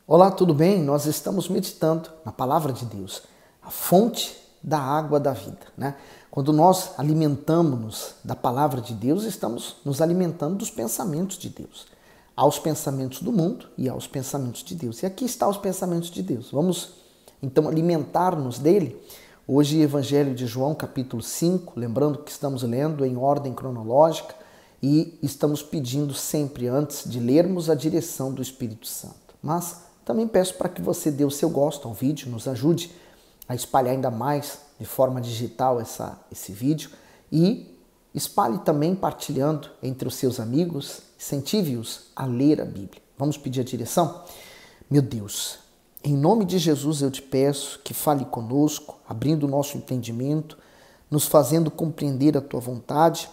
Olá, tudo bem? Nós estamos meditando na palavra de Deus, a fonte da água da vida, né? Quando nós alimentamos-nos da palavra de Deus, estamos nos alimentando dos pensamentos de Deus. Há os pensamentos do mundo e há os pensamentos de Deus. E aqui estão os pensamentos de Deus. Vamos então alimentar-nos dele. Hoje, Evangelho de João, capítulo 5, lembrando que estamos lendo em ordem cronológica e estamos pedindo sempre antes de lermos a direção do Espírito Santo. Mas também peço para que você dê o seu gosto ao vídeo, nos ajude a espalhar ainda mais de forma digital esse vídeo e espalhe também partilhando entre os seus amigos, incentive-os a ler a Bíblia. Vamos pedir a direção? Meu Deus, em nome de Jesus eu te peço que fale conosco, abrindo o nosso entendimento, nos fazendo compreender a tua vontade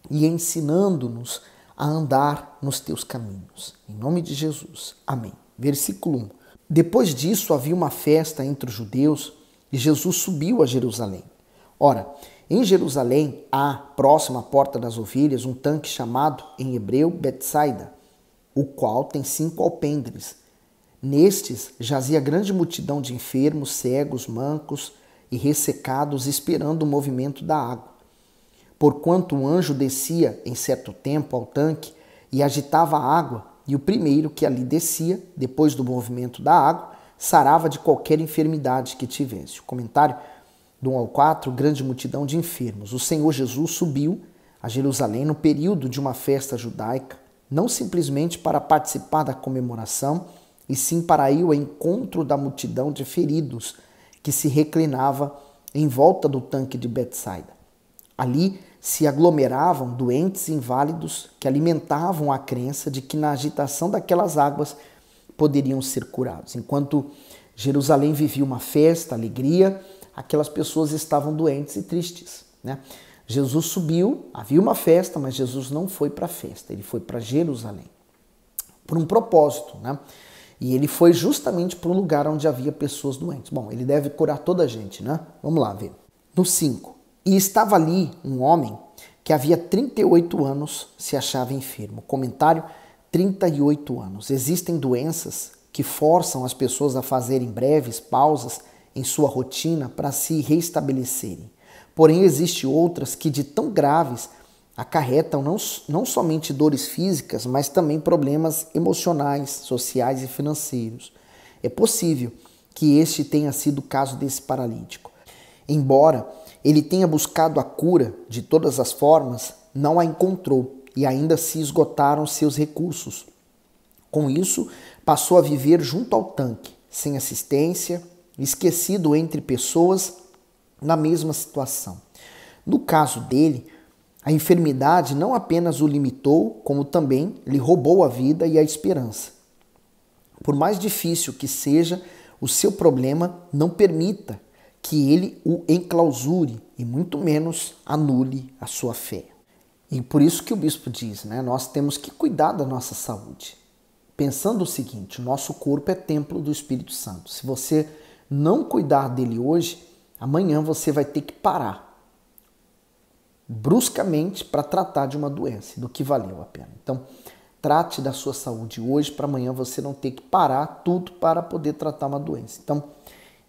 e ensinando-nos a andar nos teus caminhos. Em nome de Jesus. Amém. Versículo 1. Depois disso havia uma festa entre os judeus e Jesus subiu a Jerusalém. Ora, em Jerusalém há, próximo à porta das ovelhas, um tanque chamado, em hebreu, Betsaida, o qual tem 5 alpendres. Nestes jazia grande multidão de enfermos, cegos, mancos e ressecados, esperando o movimento da água. Porquanto um anjo descia em certo tempo ao tanque e agitava a água, e o primeiro que ali descia, depois do movimento da água, sarava de qualquer enfermidade que tivesse. O comentário do 1 ao 4, grande multidão de enfermos. O Senhor Jesus subiu a Jerusalém no período de uma festa judaica, não simplesmente para participar da comemoração, e sim para ir ao encontro da multidão de feridos que se reclinava em volta do tanque de Betsaida. Ali se aglomeravam doentes e inválidos que alimentavam a crença de que na agitação daquelas águas poderiam ser curados. Enquanto Jerusalém vivia uma festa, alegria, aquelas pessoas estavam doentes e tristes, né? Jesus subiu, havia uma festa, mas Jesus não foi para a festa, ele foi para Jerusalém por um propósito, né? E ele foi justamente para um lugar onde havia pessoas doentes. Bom, ele deve curar toda a gente, né? Vamos lá ver. No 5. E estava ali um homem que havia 38 anos se achava enfermo. Comentário, 38 anos. Existem doenças que forçam as pessoas a fazerem breves pausas em sua rotina para se restabelecerem. Porém, existem outras que de tão graves acarretam não somente dores físicas, mas também problemas emocionais, sociais e financeiros. É possível que este tenha sido o caso desse paralítico. Embora ele tenha buscado a cura de todas as formas, não a encontrou e ainda se esgotaram seus recursos. Com isso, passou a viver junto ao tanque, sem assistência, esquecido entre pessoas na mesma situação. No caso dele, a enfermidade não apenas o limitou, como também lhe roubou a vida e a esperança. Por mais difícil que seja o seu problema, não permita que ele o enclausure e muito menos anule a sua fé. E por isso que o bispo diz, né? Nós temos que cuidar da nossa saúde. Pensando o seguinte, o nosso corpo é templo do Espírito Santo. Se você não cuidar dele hoje, amanhã você vai ter que parar bruscamente para tratar de uma doença, do que valeu a pena. Então, trate da sua saúde hoje para amanhã você não ter que parar tudo para poder tratar uma doença. Então,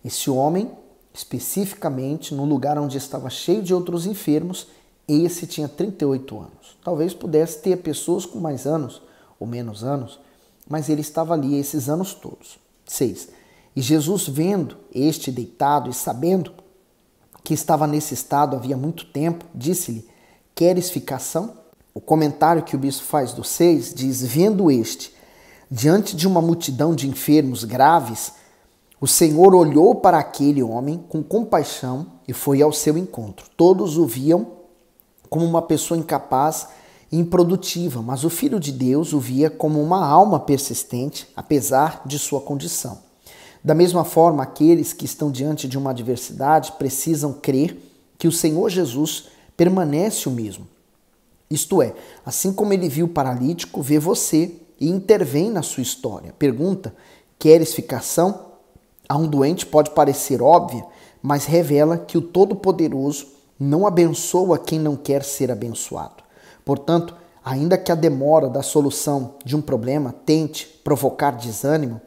esse homem, especificamente no lugar onde estava cheio de outros enfermos, esse tinha 38 anos. Talvez pudesse ter pessoas com mais anos ou menos anos, mas ele estava ali esses anos todos. 6. E Jesus, vendo este deitado e sabendo que estava nesse estado havia muito tempo, disse-lhe: queres ficar são? O comentário que o bispo faz do 6 diz: vendo este, diante de uma multidão de enfermos graves, o Senhor olhou para aquele homem com compaixão e foi ao seu encontro. Todos o viam como uma pessoa incapaz e improdutiva, mas o Filho de Deus o via como uma alma persistente, apesar de sua condição. Da mesma forma, aqueles que estão diante de uma adversidade precisam crer que o Senhor Jesus permanece o mesmo. Isto é, assim como ele viu o paralítico, vê você e intervém na sua história. Pergunta: queres ficar são? A um doente pode parecer óbvia, mas revela que o Todo-Poderoso não abençoa quem não quer ser abençoado. Portanto, ainda que a demora da solução de um problema tente provocar desânimo,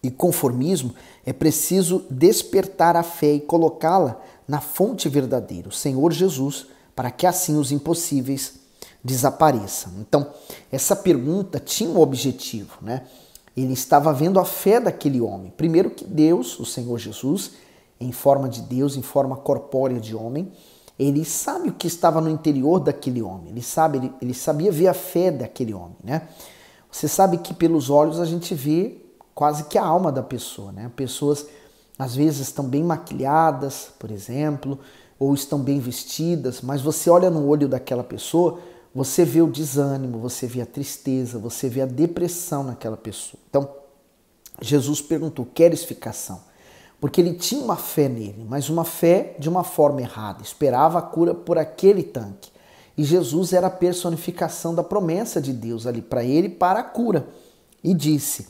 e conformismo, é preciso despertar a fé e colocá-la na fonte verdadeira, o Senhor Jesus, para que assim os impossíveis desapareçam. Então, essa pergunta tinha um objetivo, né? Ele estava vendo a fé daquele homem. Primeiro que Deus, o Senhor Jesus, em forma de Deus, em forma corpórea de homem, ele sabe o que estava no interior daquele homem. Ele sabia ver a fé daquele homem, né? Você sabe que pelos olhos a gente vê quase que a alma da pessoa, né? Pessoas às vezes estão bem maquiadas, por exemplo, ou estão bem vestidas, mas você olha no olho daquela pessoa, você vê o desânimo, você vê a tristeza, você vê a depressão naquela pessoa. Então, Jesus perguntou, queres ficação? Porque ele tinha uma fé nele, mas uma fé de uma forma errada, esperava a cura por aquele tanque. E Jesus era a personificação da promessa de Deus ali para ele, para a cura. E disse,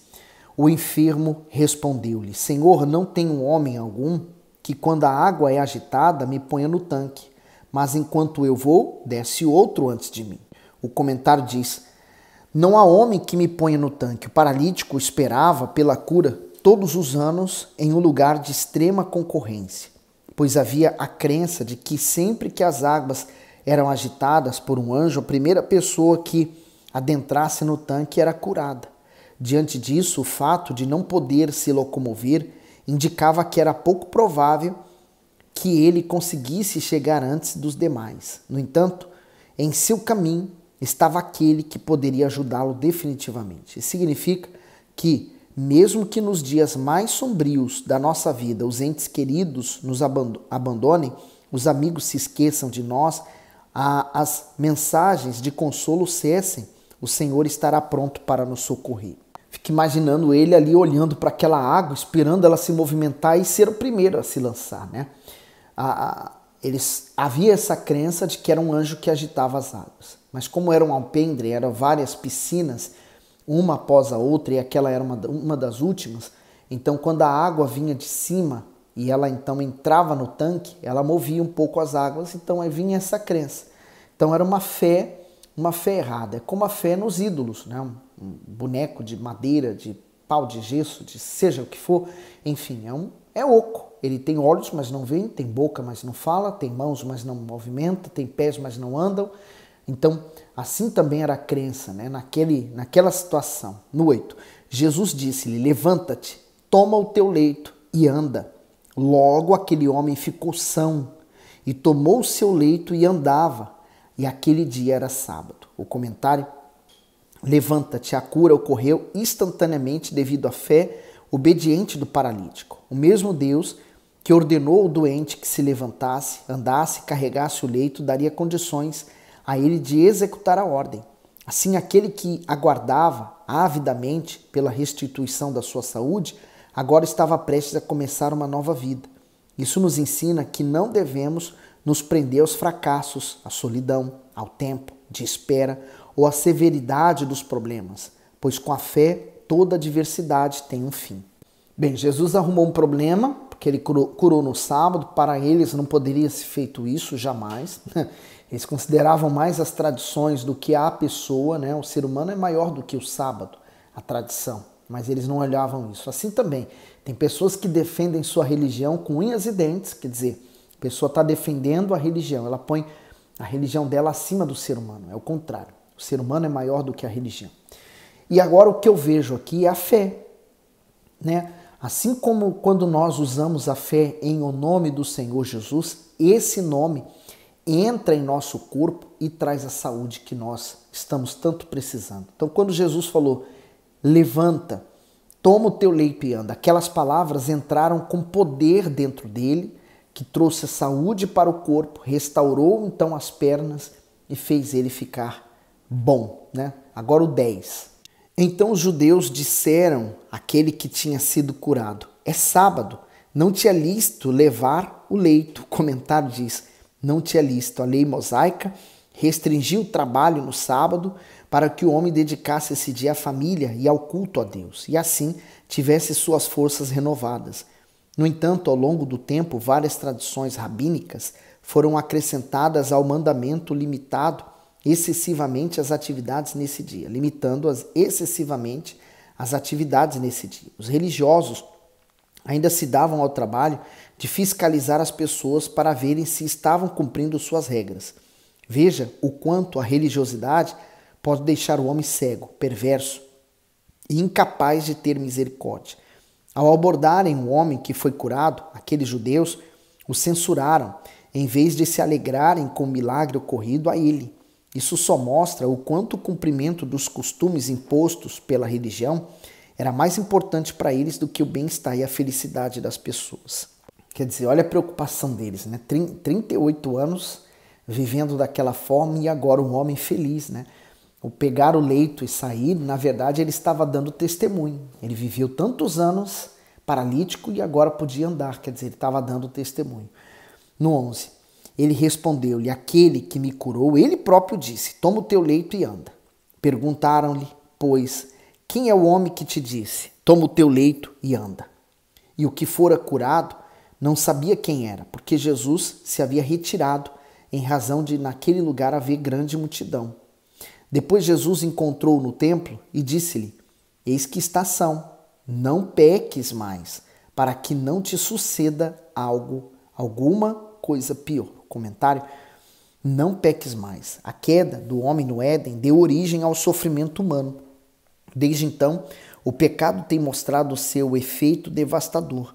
o enfermo respondeu-lhe, Senhor, não tenho homem algum que quando a água é agitada me ponha no tanque, mas enquanto eu vou, desce outro antes de mim. O comentário diz, não há homem que me ponha no tanque. O paralítico esperava pela cura todos os anos em um lugar de extrema concorrência, pois havia a crença de que sempre que as águas eram agitadas por um anjo, a primeira pessoa que adentrasse no tanque era curada. Diante disso, o fato de não poder se locomover indicava que era pouco provável que ele conseguisse chegar antes dos demais. No entanto, em seu caminho estava aquele que poderia ajudá-lo definitivamente. Isso significa que, mesmo que nos dias mais sombrios da nossa vida os entes queridos nos abandonem, os amigos se esqueçam de nós, as mensagens de consolo cessem, o Senhor estará pronto para nos socorrer. Fique imaginando ele ali olhando para aquela água, esperando ela se movimentar e ser o primeiro a se lançar, né? Havia essa crença de que era um anjo que agitava as águas. Mas como era um alpendre, eram várias piscinas, uma após a outra, e aquela era uma das últimas, então quando a água vinha de cima e ela então entrava no tanque, ela movia um pouco as águas, então aí vinha essa crença. Então era uma fé errada. É como a fé nos ídolos, né? Um boneco de madeira, de pau de gesso, de seja o que for, enfim, é oco. Ele tem olhos, mas não vê, tem boca, mas não fala, tem mãos, mas não movimenta, tem pés, mas não andam. Então, assim também era a crença, né? Naquela situação. No 8, Jesus disse-lhe, levanta-te, toma o teu leito e anda. Logo aquele homem ficou são e tomou o seu leito e andava. E aquele dia era sábado. O comentário, levanta-te, a cura ocorreu instantaneamente devido à fé obediente do paralítico. O mesmo Deus que ordenou ao doente que se levantasse, andasse, carregasse o leito, daria condições a ele de executar a ordem. Assim, aquele que aguardava avidamente pela restituição da sua saúde, agora estava prestes a começar uma nova vida. Isso nos ensina que não devemos nos prender aos fracassos, à solidão, ao tempo de espera ou à severidade dos problemas, pois com a fé toda adversidade tem um fim. Bem, Jesus arrumou um problema, porque ele curou no sábado, para eles não poderia ser feito isso jamais. Eles consideravam mais as tradições do que a pessoa, né? O ser humano é maior do que o sábado, a tradição, mas eles não olhavam isso. Assim também, tem pessoas que defendem sua religião com unhas e dentes, quer dizer, a pessoa está defendendo a religião, ela põe a religião dela acima do ser humano, é o contrário. O ser humano é maior do que a religião. E agora o que eu vejo aqui é a fé, né? Assim como quando nós usamos a fé em o nome do Senhor Jesus, esse nome entra em nosso corpo e traz a saúde que nós estamos tanto precisando. Então, quando Jesus falou, levanta, toma o teu leito e anda, aquelas palavras entraram com poder dentro dele, que trouxe a saúde para o corpo, restaurou então as pernas e fez ele ficar bom, né? Agora o 10. Então os judeus disseram àquele que tinha sido curado, é sábado, não te é lícito levar o leito. O comentário diz, não te é lícito. A lei mosaica restringiu o trabalho no sábado para que o homem dedicasse esse dia à família e ao culto a Deus, e assim tivesse suas forças renovadas. No entanto, ao longo do tempo, várias tradições rabínicas foram acrescentadas ao mandamento limitado excessivamente as atividades nesse dia, limitando-as excessivamente as atividades nesse dia. Os religiosos ainda se davam ao trabalho de fiscalizar as pessoas para verem se estavam cumprindo suas regras. Veja o quanto a religiosidade pode deixar o homem cego, perverso e incapaz de ter misericórdia. Ao abordarem um homem que foi curado, aqueles judeus o censuraram, em vez de se alegrarem com o milagre ocorrido a ele. Isso só mostra o quanto o cumprimento dos costumes impostos pela religião era mais importante para eles do que o bem-estar e a felicidade das pessoas. Quer dizer, olha a preocupação deles, né? 38 anos vivendo daquela forma e agora um homem feliz, né? O pegar o leito e sair, na verdade, ele estava dando testemunho. Ele viveu tantos anos paralítico e agora podia andar, quer dizer, ele estava dando testemunho. No 11, ele respondeu-lhe, aquele que me curou, ele próprio disse, toma o teu leito e anda. Perguntaram-lhe, pois, quem é o homem que te disse, toma o teu leito e anda? E o que fora curado não sabia quem era, porque Jesus se havia retirado em razão de naquele lugar haver grande multidão. Depois Jesus encontrou-o no templo e disse-lhe, eis que estás são, não peques mais, para que não te suceda alguma coisa pior. Comentário, não peques mais. A queda do homem no Éden deu origem ao sofrimento humano. Desde então, o pecado tem mostrado o seu efeito devastador.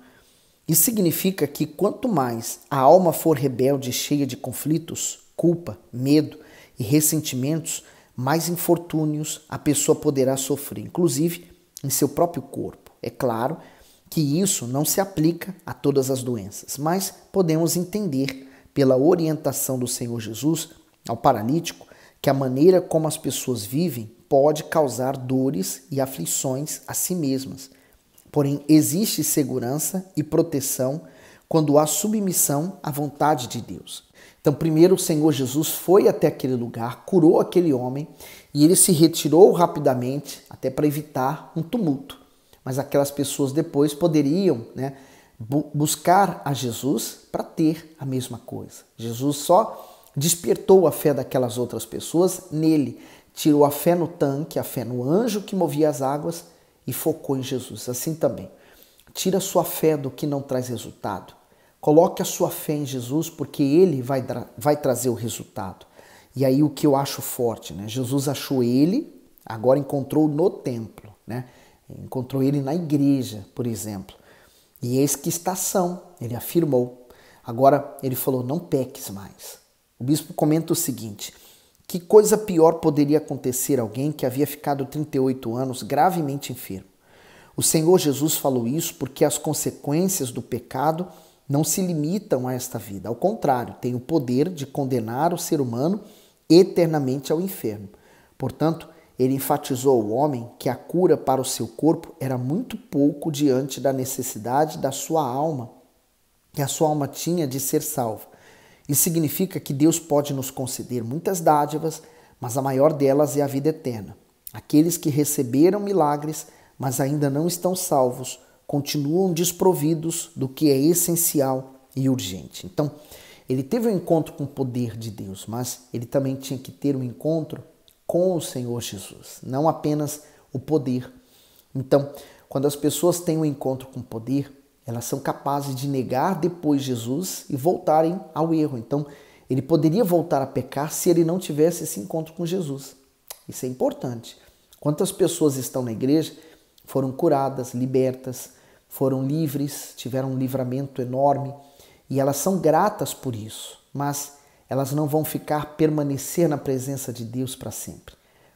Isso significa que quanto mais a alma for rebelde e cheia de conflitos, culpa, medo e ressentimentos, mais infortúnios a pessoa poderá sofrer, inclusive em seu próprio corpo. É claro que isso não se aplica a todas as doenças, mas podemos entender, pela orientação do Senhor Jesus ao paralítico, que a maneira como as pessoas vivem pode causar dores e aflições a si mesmas. Porém, existe segurança e proteção quando há submissão à vontade de Deus. Então, primeiro o Senhor Jesus foi até aquele lugar, curou aquele homem e ele se retirou rapidamente, até para evitar um tumulto. Mas aquelas pessoas depois poderiam, buscar a Jesus para ter a mesma coisa. Jesus só despertou a fé daquelas outras pessoas nele, tirou a fé no tanque, a fé no anjo que movia as águas e focou em Jesus. Assim também, tira a sua fé do que não traz resultado. Coloque a sua fé em Jesus, porque Ele vai trazer o resultado. E aí o que eu acho forte, Jesus achou ele, agora encontrou no templo, encontrou ele na igreja, por exemplo. E eis que está são, ele afirmou. Agora ele falou, não peques mais. O bispo comenta o seguinte, que coisa pior poderia acontecer a alguém que havia ficado 38 anos gravemente enfermo? O Senhor Jesus falou isso porque as consequências do pecado não se limitam a esta vida. Ao contrário, tem o poder de condenar o ser humano eternamente ao inferno. Portanto, ele enfatizou ao homem que a cura para o seu corpo era muito pouco diante da necessidade da sua alma, que a sua alma tinha de ser salva. Isso significa que Deus pode nos conceder muitas dádivas, mas a maior delas é a vida eterna. Aqueles que receberam milagres, mas ainda não estão salvos, continuam desprovidos do que é essencial e urgente. Então, ele teve um encontro com o poder de Deus, mas ele também tinha que ter um encontro com o Senhor Jesus, não apenas o poder. Então, quando as pessoas têm um encontro com o poder, elas são capazes de negar depois Jesus e voltarem ao erro. Então, ele poderia voltar a pecar se ele não tivesse esse encontro com Jesus. Isso é importante. Quantas pessoas estão na igreja, foram curadas, libertas, foram livres, tiveram um livramento enorme e elas são gratas por isso, mas elas não vão permanecer na presença de Deus para sempre,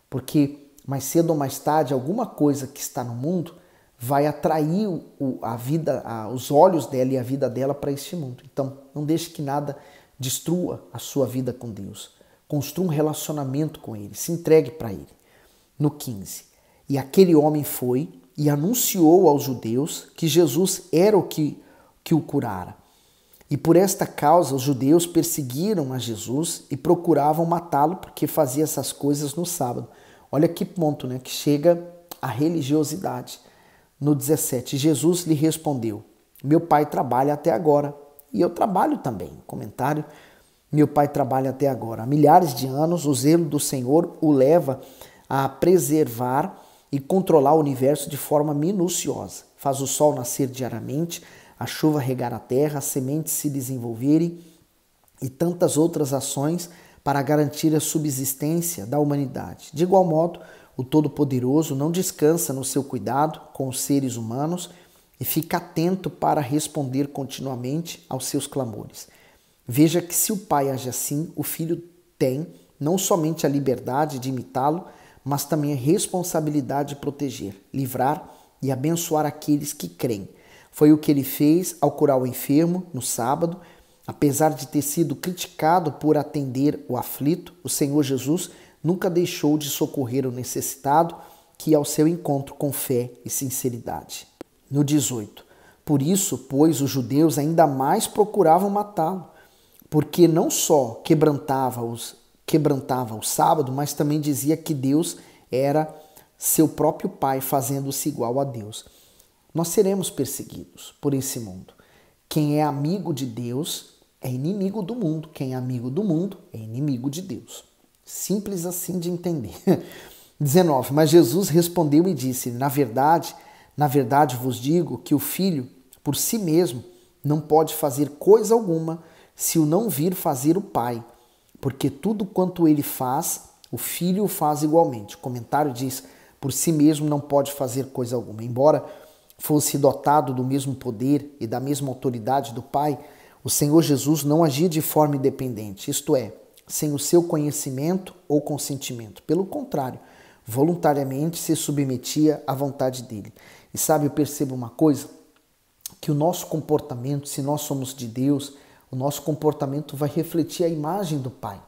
porque mais cedo ou mais tarde alguma coisa que está no mundo vai atrair os olhos dela e a vida dela para este mundo. Então, não deixe que nada destrua a sua vida com Deus. Construa um relacionamento com Ele, se entregue para Ele. No 15, e aquele homem foi e anunciou aos judeus que Jesus era o que o curara. E por esta causa os judeus perseguiram a Jesus e procuravam matá-lo porque fazia essas coisas no sábado. Olha que ponto, que chega a religiosidade. No 17, Jesus lhe respondeu, meu pai trabalha até agora e eu trabalho também. Comentário, meu pai trabalha até agora. Há milhares de anos o zelo do Senhor o leva a preservar e controlar o universo de forma minuciosa. Faz o sol nascer diariamente, a chuva regar a terra, as sementes se desenvolverem e tantas outras ações para garantir a subsistência da humanidade. De igual modo, o Todo-Poderoso não descansa no seu cuidado com os seres humanos e fica atento para responder continuamente aos seus clamores. Veja que se o Pai age assim, o Filho tem não somente a liberdade de imitá-lo, mas também a responsabilidade de proteger, livrar e abençoar aqueles que creem. Foi o que ele fez ao curar o enfermo no sábado. Apesar de ter sido criticado por atender o aflito, o Senhor Jesus nunca deixou de socorrer o necessitado que ia ao seu encontro com fé e sinceridade. No 18. Por isso, pois, os judeus ainda mais procuravam matá-lo, porque não só quebrantava o sábado, mas também dizia que Deus era seu próprio Pai, fazendo-se igual a Deus. Nós seremos perseguidos por esse mundo. Quem é amigo de Deus é inimigo do mundo. Quem é amigo do mundo é inimigo de Deus. Simples assim de entender. 19. Mas Jesus respondeu e disse: na verdade vos digo que o Filho, por si mesmo, não pode fazer coisa alguma se o não vir fazer o Pai, porque tudo quanto ele faz, o Filho o faz igualmente. O comentário diz: por si mesmo não pode fazer coisa alguma. Embora fosse dotado do mesmo poder e da mesma autoridade do Pai, o Senhor Jesus não agia de forma independente, isto é, sem o seu conhecimento ou consentimento. Pelo contrário, voluntariamente se submetia à vontade dele. E sabe, eu percebo uma coisa, que o nosso comportamento, se nós somos de Deus, o nosso comportamento vai refletir a imagem do Pai.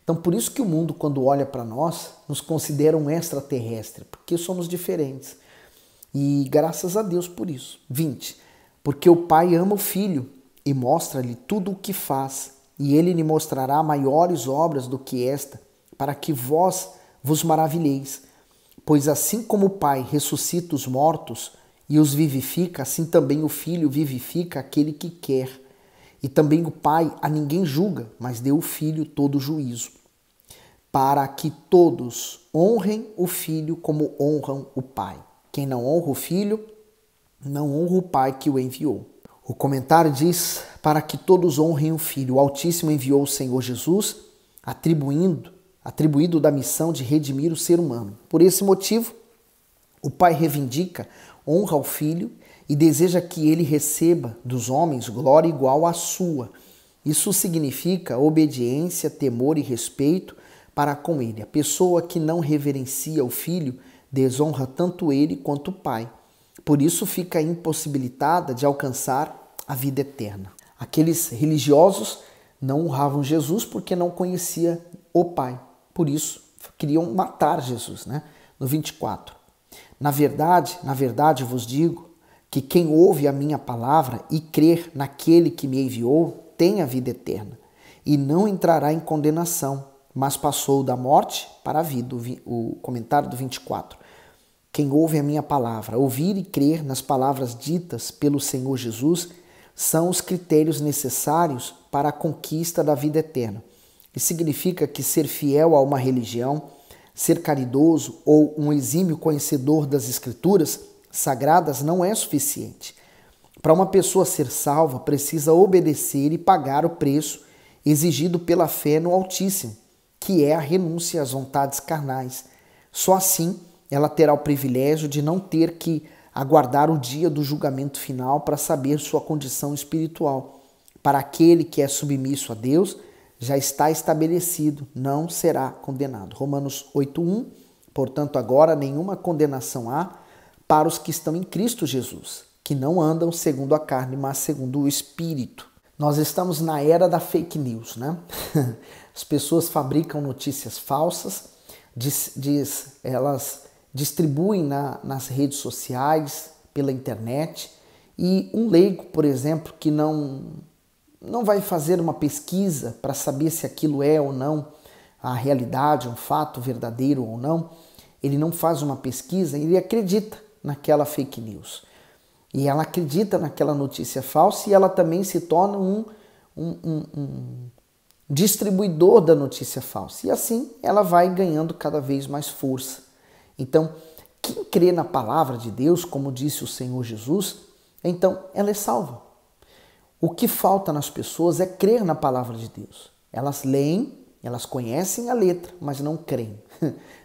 Então, por isso que o mundo, quando olha para nós, nos considera um extraterrestre, porque somos diferentes. E graças a Deus por isso. 20. Porque o Pai ama o Filho e mostra-lhe tudo o que faz, e ele lhe mostrará maiores obras do que esta, para que vós vos maravilheis. Pois assim como o Pai ressuscita os mortos e os vivifica, assim também o Filho vivifica aquele que quer. E também o Pai a ninguém julga, mas deu ao Filho todo o juízo, para que todos honrem o Filho como honram o Pai. Quem não honra o Filho, não honra o Pai que o enviou. O comentário diz: para que todos honrem o Filho. O Altíssimo enviou o Senhor Jesus, atribuído da missão de redimir o ser humano. Por esse motivo, o Pai reivindica, honra ao Filho e deseja que ele receba dos homens glória igual à sua. Isso significa obediência, temor e respeito para com ele. A pessoa que não reverencia o Filho desonra tanto ele quanto o Pai. Por isso fica impossibilitada de alcançar a vida eterna. Aqueles religiosos não honravam Jesus porque não conhecia o Pai. Por isso queriam matar Jesus, né? No 24. Na verdade vos digo que quem ouve a minha palavra e crer naquele que me enviou tem a vida eterna e não entrará em condenação, mas passou da morte para a vida. O comentário do 24. Quem ouve a minha palavra, ouvir e crer nas palavras ditas pelo Senhor Jesus, são os critérios necessários para a conquista da vida eterna. Isso significa que ser fiel a uma religião, ser caridoso ou um exímio conhecedor das Escrituras sagradas não é suficiente. Para uma pessoa ser salva, precisa obedecer e pagar o preço exigido pela fé no Altíssimo, que é a renúncia às vontades carnais. Só assim ela terá o privilégio de não ter que aguardar o dia do julgamento final para saber sua condição espiritual. Para aquele que é submisso a Deus, já está estabelecido, não será condenado. Romanos 8:1. Portanto, agora nenhuma condenação há para os que estão em Cristo Jesus, que não andam segundo a carne, mas segundo o Espírito. Nós estamos na era da fake news, né? As pessoas fabricam notícias falsas, elas distribuem nas redes sociais, pela internet, e um leigo, por exemplo, que não vai fazer uma pesquisa para saber se aquilo é ou não a realidade, um fato verdadeiro ou não, ele não faz uma pesquisa, ele acredita naquela fake news. E ela acredita naquela notícia falsa e ela também se torna um distribuidor da notícia falsa. E assim ela vai ganhando cada vez mais força. Então, quem crê na palavra de Deus, como disse o Senhor Jesus, então ela é salva. O que falta nas pessoas é crer na palavra de Deus. Elas leem, elas conhecem a letra, mas não creem.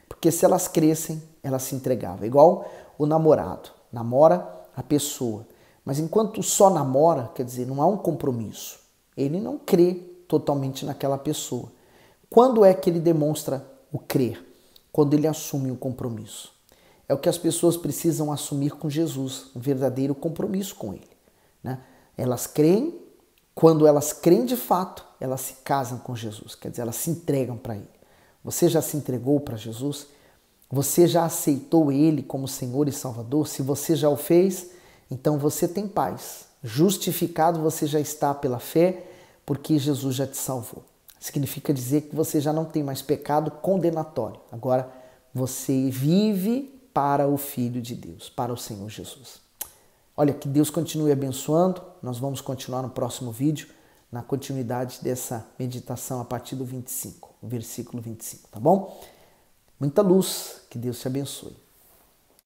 Porque se elas crescem, elas se entregavam. Igual o namorado. Namora a pessoa. Mas enquanto só namora, quer dizer, não há um compromisso. Ele não crê totalmente naquela pessoa. Quando é que ele demonstra o crer? Quando ele assume um compromisso. É o que as pessoas precisam assumir com Jesus, um verdadeiro compromisso com ele, né? Elas creem, quando elas creem de fato, elas se casam com Jesus, quer dizer, elas se entregam para ele. Você já se entregou para Jesus? Você já aceitou ele como Senhor e Salvador? Se você já o fez, então você tem paz. Justificado você já está pela fé, porque Jesus já te salvou. Significa dizer que você já não tem mais pecado condenatório. Agora você vive para o Filho de Deus, para o Senhor Jesus. Olha, que Deus continue abençoando. Nós vamos continuar no próximo vídeo, na continuidade dessa meditação a partir do 25, o versículo 25, tá bom? Muita luz, que Deus te abençoe.